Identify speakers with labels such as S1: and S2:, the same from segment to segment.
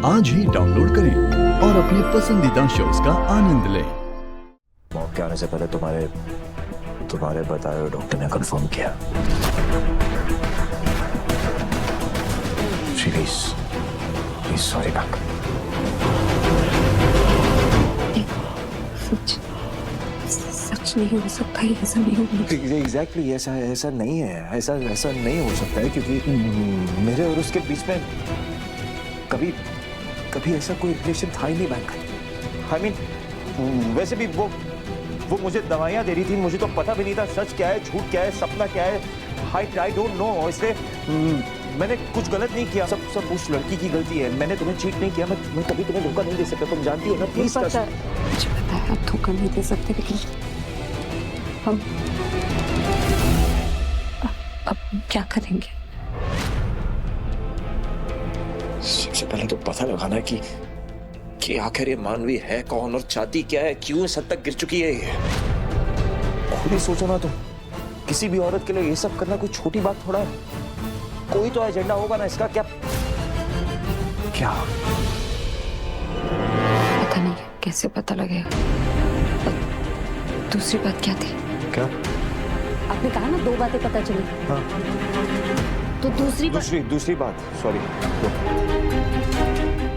S1: आज ही डाउनलोड करें और अपने पसंदीदा शोज का आनंद लें।
S2: मौत के आने से पहले तुम्हारे बताए हुए डॉक्टर ने कंफर्म किया। Please, sorry back.
S3: सच नहीं हो सकता, ऐसा नहीं हो।
S2: Exactly, ऐसा नहीं है, ऐसा नहीं हो सकता है क्योंकि मेरे और उसके बीच में कभी ऐसा कोई रिलेशन था ही नहीं बैंक। I mean, वैसे भी वो मुझे दवाइयाँ दे रही थी, मुझे तो पता भी नहीं था सच क्या है, झूठ क्या है, सपना क्या है। I don't know, इसलिए मैंने कुछ गलत नहीं किया। सब उस लड़की की गलती है। मैंने तुम्हें चीट नहीं किया। मैं कभी तुम्हें धोखा नहीं दे सकता, तुम जानती हो ना। प्लीज
S3: मुझे पता है आप धोखा नहीं दे सकते, लेकिन हम अब क्या करेंगे?
S2: सबसे पहले तो पता लगाना है कि आखिर ये मानवी है कौन और चाहती क्या है, क्यों इस हद तक गिर चुकी है ये। खुद ही सोचो ना तुम, किसी भी औरत के लिए ये सब करना कोई छोटी बात थोड़ा है। कोई तो एजेंडा होगा ना इसका। क्या
S3: पता नहीं कैसे पता लगेगा। और दूसरी बात क्या थी?
S2: क्या
S3: आपने कहा ना 2 बातें पता चली।
S2: हाँ।
S3: तो दूसरी
S2: बात सॉरी,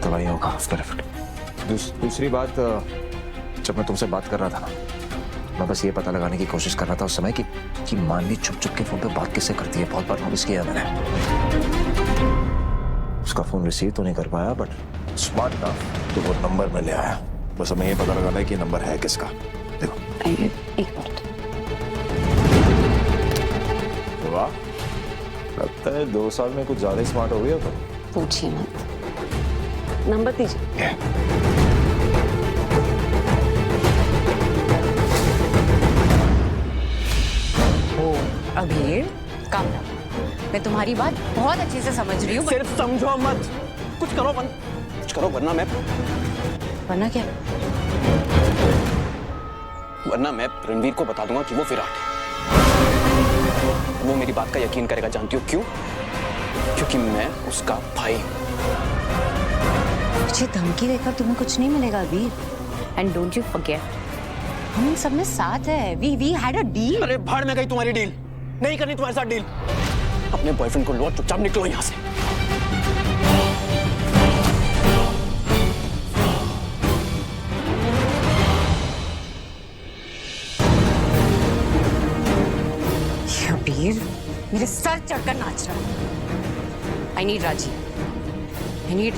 S2: दवाइयों का आफ्टर इफेक्ट। दूसरी बात, जब मैं तुमसे बात कर रहा था ना, मैं बस ये पता लगाने की कोशिश कर रहा था उस समय कि मानवी छुप के फोन पे बात किससे करती है। बहुत बार नोटिस किया मैंने। उसका फोन रिसीव तो नहीं कर पाया, बट स्मार्ट था तो वो नंबर में ले आया। बस हमें ये पता लगाना है कि नंबर है किसका। देखो
S3: एक मिनट।
S2: वाह, लगता है 2 साल में कुछ ज्यादा स्मार्ट हो गया तो।
S3: पूछिए मत, नंबर दीजिए।
S4: अभी काम ना, मैं तुम्हारी बात बहुत अच्छे से समझ रही हूँ।
S5: सिर्फ समझो मत, कुछ करो वरना
S4: क्या?
S5: वरना मैं रणवीर को बता दूंगा कि वो विराट है। वो मेरी बात का यकीन करेगा। जानती हो क्यों? क्योंकि मैं उसका भाई।
S4: मुझे धमकी देकर तुम्हें कुछ नहीं मिलेगा अभी। एंड डोंट यू फॉरगेट, हम इन सब में साथ है। We had a deal.
S5: अरे भाड़ में गई तुम्हारी डील, नहीं करनी तुम्हारे साथ डील। अपने बॉयफ्रेंड को लो, चुपचाप निकलो यहाँ से।
S4: शबीर मेरे सर चढ़कर नाच रहा है। I need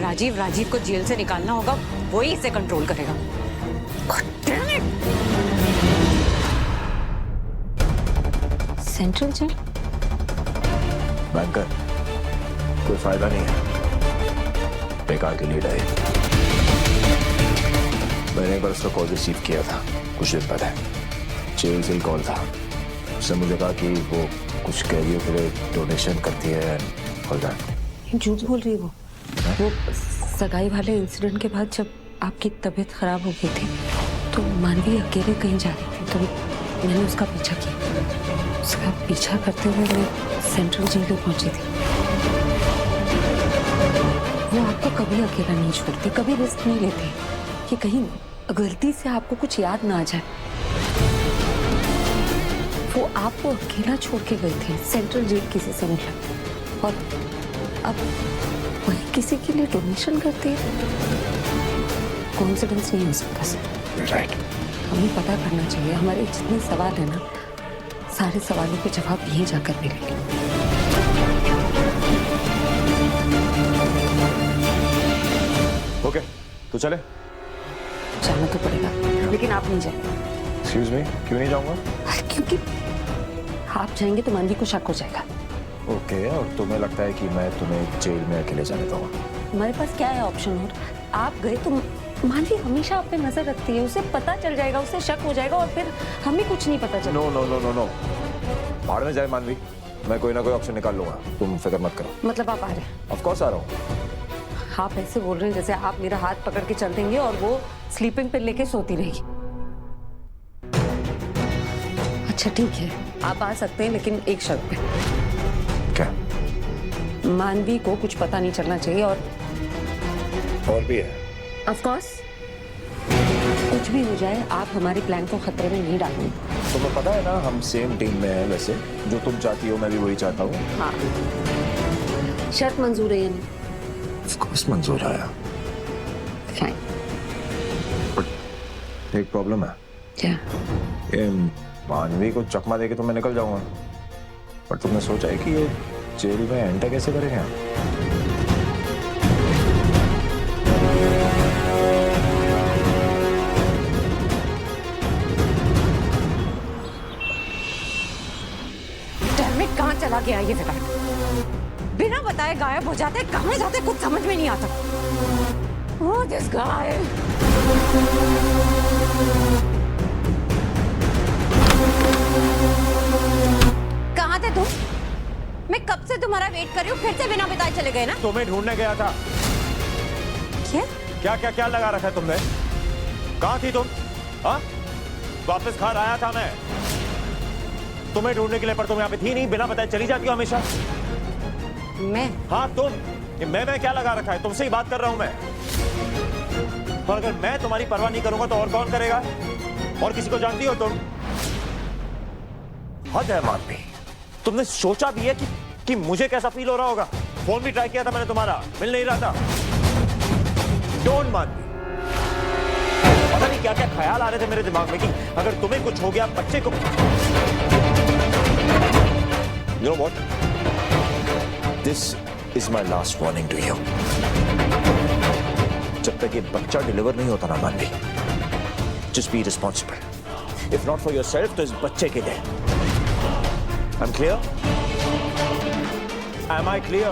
S4: Rajiv. राजीव को जेल से निकालना होगा, वही इसे कंट्रोल करेगा। God damn it!
S3: Central jail?
S2: Banker, कोई फायदा नहीं है, बेकार की लीड है। मैंने एक बार उसका कॉल रिसीव किया था कुछ दिन पहले। जेल से ही कॉल था। उसने मुझे कहा कि वो कुछ कैदियों के लिए डोनेशन करती है।
S3: झूठ बोल रही है वो सगाई वाले इंसिडेंट के बाद जब आपकी तबीयत खराब हो गई थी तो मानवी अकेले कहीं जा रही थी, तो मैंने उसका पीछा किया। उसका पीछा करते हुए मैं सेंट्रल जेल में पहुंची थी। वो आपको कभी अकेला नहीं छोड़ती, कभी रिस्क नहीं लेते कि कहीं गलती से आपको कुछ याद ना आ जाए। वो आपको अकेला छोड़ के गए थे सेंट्रल जेल किसी से मिला, और अब वही किसी के लिए डोनेशन करते हैं। कॉन्सिडेंस नहीं हो सकता सर।
S2: राइट,
S3: हमें पता करना चाहिए। हमारे जितने सवाल है ना, सारे सवालों के जवाब यहीं जाकर मिलेंगे।
S2: ओके, तो चले।
S3: जाना तो पड़ेगा, लेकिन आप नहीं जाए।
S2: एक्सक्यूज मी, क्यों नहीं जाऊंगा?
S3: क्योंकि आप जाएंगे तो मानवी को शक हो जाएगा।
S2: ओके, और तुम्हें लगता है कि मैं तुम्हें जेल में अकेले जाने दूंगा?
S3: हमारे पास क्या है ऑप्शन? और आप गए तो मानवी हमेशा आप पे नजर रखती है, उसे पता चल जाएगा, उसे शक हो जाएगा और फिर हमें कुछ नहीं पता चलेगा।
S2: नो, भाड़ में जाए मानवी, मैं कोई ना कोई ऑप्शन निकाल लूंगा, तुम फिक्र मत करो।
S3: मतलब आप आ रहे हैं?
S2: ऑफ कोर्स आ रहा हूँ।
S3: आप ऐसे बोल रहे हैं जैसे आप मेरा हाथ पकड़ के चल देंगे और वो स्लीपिंग पिल लेके सोती रहेगी। अच्छा ठीक है, आप आ सकते हैं, लेकिन एक शर्त पे।
S2: क्या?
S3: मानवी को कुछ पता नहीं चलना चाहिए और
S2: और भी है।
S3: ऑफ कोर्स, कुछ भी हो जाए आप हमारे प्लान को खतरे में नहीं डालेंगे।
S2: तुम्हें पता है ना हम सेम टीम में हैं वैसे, जो तुम चाहती हो मैं भी वही चाहता हूँ।
S3: हाँ, शर्त मंजूर है या नहीं?
S2: ऑफ कोर्स मंजूर आया।
S3: फाइन।
S2: एक प्रॉब्लम है।
S3: क्या?
S2: ये मानवी को चकमा देके तो मैं निकल जाऊंगा, पर तुमने सोचा है कि ये जेल में एंटर कैसे करेंगे?
S4: कहाँ चला गया ये विराट? बिना बताए गायब हो जाते, कहाँ जाते कुछ समझ में नहीं आता। Oh, this guy. कहाँ थे तुम? मैं कब से तुम्हारा वेट कर रही हूँ, फिर से बिना बताए चले गए ना?
S2: तुम्हें ढूंढने गया था।
S4: क्या?
S2: क्या क्या क्या लगा रखा है तुमने? कहाँ थी तुम? हाँ? वापस घर आया था मैं तुम्हें ढूंढने के लिए, पर तुम यहाँ पे थी नहीं। बिना बताए चली जाती हो हमेशा।
S4: मैं?
S2: हाँ तुम। ये मैं क्या लगा रखा है? तुमसे ही बात कर रहा हूं मैं। और अगर मैं तुम्हारी परवाह नहीं करूंगा तो और कौन करेगा? और किसी को जानती हो तुम? हद है मानवी। तुमने सोचा भी है कि मुझे कैसा फील हो रहा होगा? फोन भी ट्राई किया था मैंने तुम्हारा, मिल नहीं रहा था। डोंट मानवी। पता नहीं क्या क्या ख्याल आ रहे थे मेरे दिमाग में कि अगर तुम्हें कुछ हो गया, बच्चे को। You know what? This is my last warning to you. जब तक ये बच्चा डिलीवर नहीं होता ना मानवी, just be responsible. If not for yourself, तो इस बच्चे के लिए. I'm clear? Am I clear?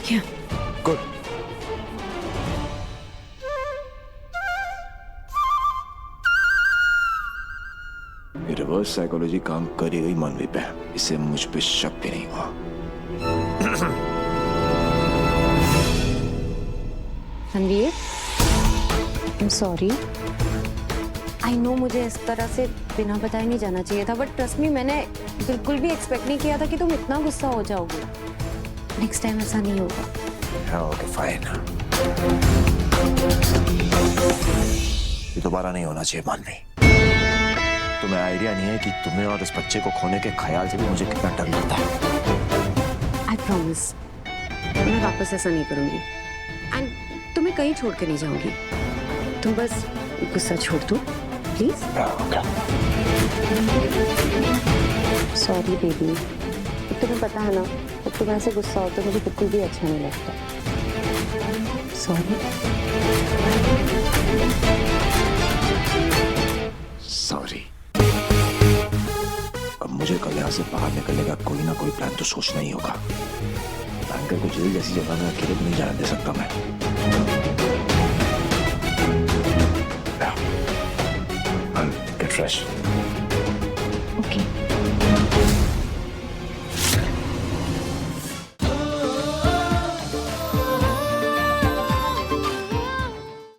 S4: Yeah.
S2: Good. Reverse psychology काम कर ही गई मानवी पे, इससे मुझ पे शक भी नहीं हुआ।
S4: Ranveer, I'm sorry. I know मुझे इस तरह से बिना बताए नहीं जाना चाहिए था, बट ट्रस्ट मी, मैंने बिल्कुल भी एक्सपेक्ट नहीं किया था कि तुम इतना गुस्सा हो जाओगे। नेक्स्ट टाइम ऐसा नहीं होगा।
S2: Okay fine. ये दोबारा नहीं होना चाहिए मानवी। तुम्हें आइडिया नहीं है कि तुम्हें और इस बच्चे को खोने के ख्याल से भी मुझे कितना डर लगता है।
S4: आई प्रॉमिस, मैं वापस ऐसा नहीं करूंगी। एंड तुम्हें कहीं छोड़ के नहीं जाऊंगी। तुम बस गुस्सा छोड़ दो प्लीज। सॉरी बेबी, तुम्हें पता है ना, जब तुम ऐसे गुस्सा हो तो मुझे बिल्कुल भी अच्छा नहीं लगता। सॉरी।
S2: सॉरी। अब मुझे कल यहाँ से बाहर निकलने का कोई ना कोई प्लान तो सोचना ही होगा। बैंकर को जेल जैसी जगह में अकेले नहीं जाने दे सकता मैं। I'll get fresh.